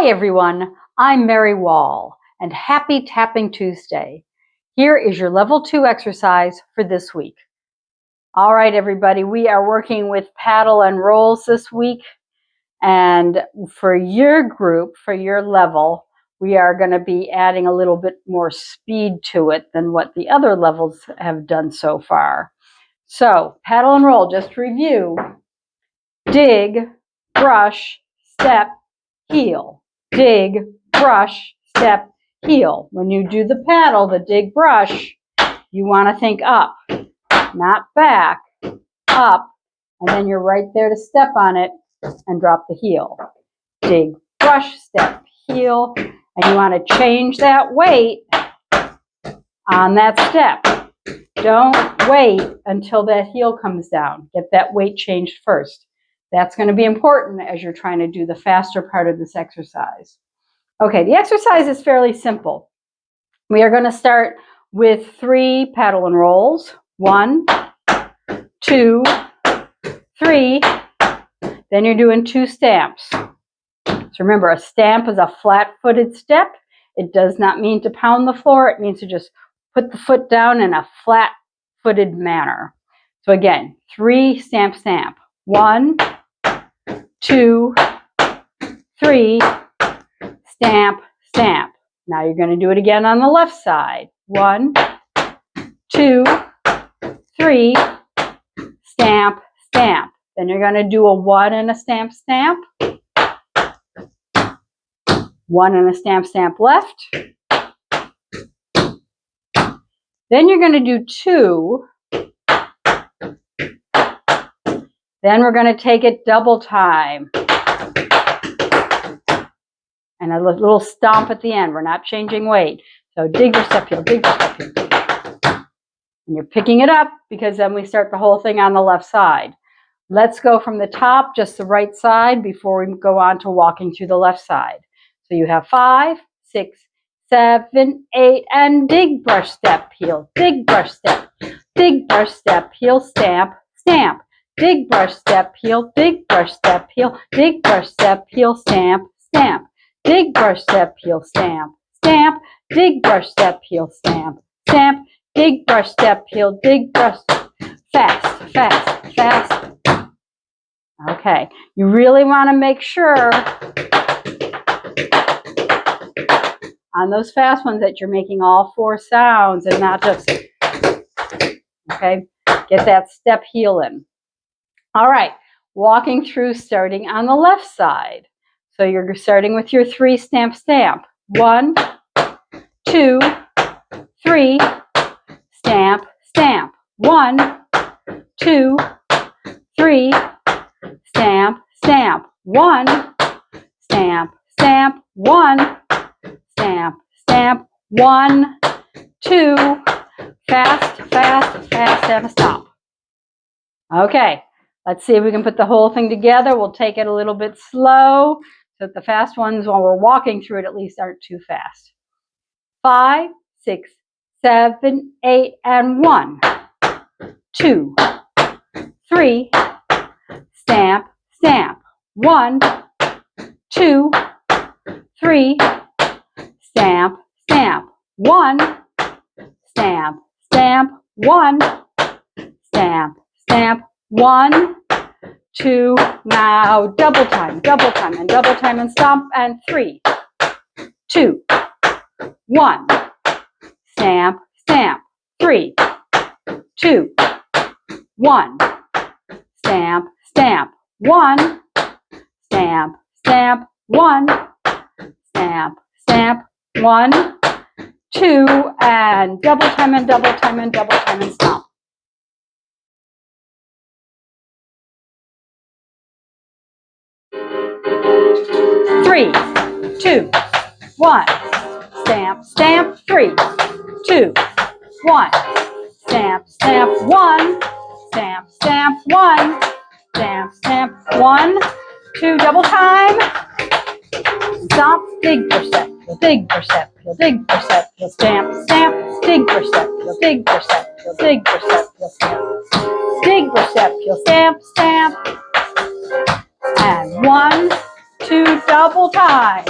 Hi everyone, I'm Mary Wall and happy Tapping Tuesday. Here is your level 2 exercise for this week. All right everybody, we are working with paddle and rolls this week, and for your group, for your level, we are going to be adding a little bit more speed to it than what the other levels have done so far. So paddle and roll, just to review: dig, brush, step, heel. Dig, brush, step, heel. When you do the paddle, the dig, brush, you want to think up, not back, up, and then you're right there to step on it and drop the heel. Dig, brush, step, heel, and you want to change that weight on that step. Don't wait until that heel comes down. Get that weight changed first. That's going to be important as you're trying to do the faster part of this exercise. Okay, the exercise is fairly simple. We are going to start with 3 paddle and rolls. 1, 2, 3. Then you're doing 2 stamps. So remember, a stamp is a flat-footed step. It does not mean to pound the floor. It means to just put the foot down in a flat-footed manner. So again, 3 stamp, stamp. 1, 2, 3, stamp, stamp. Now you're going to do it again on the left side. 1, 2, 3, stamp, stamp. Then you're going to do a 1 and a stamp, stamp. 1 and a stamp, stamp left. Then you're going to do 2. Then we're going to take it double time. And a little stomp at the end. We're not changing weight. So dig your step heel, dig your step heel. And you're picking it up because then we start the whole thing on the left side. Let's go from the top, just the right side, before we go on to walking through the left side. So you have 5, 6, 7, 8, and dig, brush, step, heel, dig, brush, step, dig, brush, step, heel, stamp, stamp. Dig, brush, step, heel, dig, brush, step, heel, dig, brush, step, heel, stamp, stamp. Dig, brush, step, heel, stamp, stamp. Dig, brush, step, heel, stamp, stamp. Dig, brush, step, heel, dig, brush. Fast, fast, fast. Okay, you really want to make sure on those fast ones that you're making all 4 sounds and not just, okay, get that step heel in. All right, walking through, starting on the left side. So you're starting with your 3 stamp, stamp. 1, 2, 3, stamp, stamp. 1, 2, 3, stamp, stamp. 1, stamp, stamp. 1, stamp, stamp. 1, 2, fast, fast, fast, and a stop. Okay, let's see if we can put the whole thing together. We'll take it a little bit slow so that the fast ones, while we're walking through it, at least aren't too fast. 5, 6, 7, 8, and 1, 2, 3, stamp, stamp. 1, 2, 3, stamp, stamp. 1, stamp, stamp. 1, stamp, stamp. 1, 2, now double time, and double time, and stomp, and 3, 2, 1, stamp, stamp. 3, 2, 1, stamp, stamp. 1, stamp, stamp. 1, stamp, stamp. 1, 2, and double time, and double time, and double time, and stomp. Three, 2, 1, stamp, stamp. 3, 2, 1, stamp, stamp. 1, stamp, stamp. 1, stamp, stamp. 1, 2, double time. Stomp, dig, for step, heel, dig, for step, heel, dig, for step, heel, stamp, stamp. Dig, for step, heel, dig, for step, heel, dig, for step, heel, stamp. Dig, for step, heel, stamp, stamp. And 1, 2, double time.